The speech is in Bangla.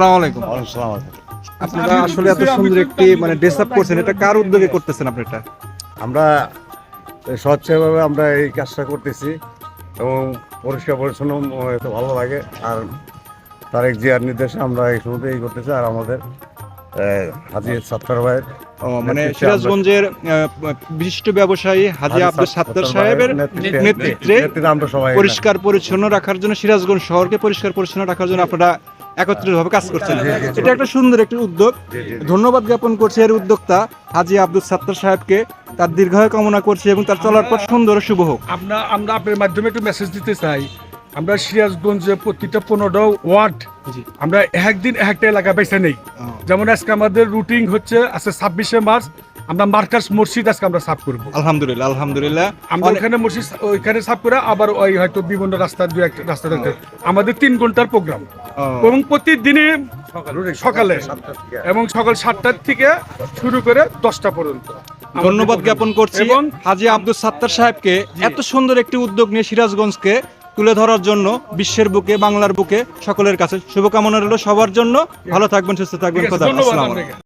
আসসালামু আলাইকুম। আপনারা আসলে এত সুন্দর একটি মানে ড্রেস আপ করছেন, এটা কার উদ্যোগে করতেছেন আপনি এটা? আমরা স্বচ্ছভাবে আমরা এই কাজটা করতেছি এবং পরিষ্কার পরিচ্ছন্ন এতে ভালো লাগে। আর তারেক জিয়ার নির্দেশে আমরা এই শুরুতে এই করতেছি। আর আমাদের হাজি সাত্তার ভাইয়ের মানে সিরাজগঞ্জের বিশিষ্ট ব্যবসায়ী হাজী আব্দুল সাত্তার সাহেবের নেতৃত্বে আমরা সবাই পরিষ্কার পরিচ্ছন্ন রাখার জন্য, সিরাজগঞ্জ শহরকে পরিষ্কার পরিচ্ছন্ন রাখার জন্য আপনারা একত্রিতভাবে কাজ করছেন। এটা একটা সুন্দর একটি উদ্যোগ। ধন্যবাদ জ্ঞাপন করছি এর উদ্যোক্তা হাজী আব্দুল সাত্তার সাহেবকে। তার দীর্ঘায়ু কামনা করছি এবং তার চলার পথ সুন্দর ও শুভ হোক। আমরা আপনার মাধ্যমে একটু মেসেজ দিতে চাই। আমরা সিরাজগঞ্জে প্রতিটা 15টা ওয়ার্ড আমরা একদিন একটা এলাকা বেছে নেই। যেমন আজকে আমাদের রুটিন হচ্ছে আজকে 26শে মার্চ আমরা মার্কাস মসজিদ আজকে আমরা সাফ করবো। আলহামদুলিল্লাহ আলহামদুলিল্লাহ। আমরা ওখানে মসজিদ ওইখানে সাফ করে আবার ওই হয়তো বিভিন্ন রাস্তা দু একটা রাস্তা আমাদের 3 ঘন্টার প্রোগ্রাম এবং প্রতিদিনই সকালে এবং সকাল 7টার থেকে শুরু করে 10টা পর্যন্ত। ধন্যবাদ জ্ঞাপন করছি এবং হাজী আব্দুল সাত্তার সাহেবকে এত সুন্দর একটি উদ্যোগ নিয়ে সিরাজগঞ্জকে তুলে ধরার জন্য বিশ্বের বুকে, বাংলার বুকে সকলের কাছে শুভকামনা রইল সবার জন্য। ভালো থাকবেন, সুস্থ থাকবেন। খোদা হাফেজ। আসসালামু আলাইকুম।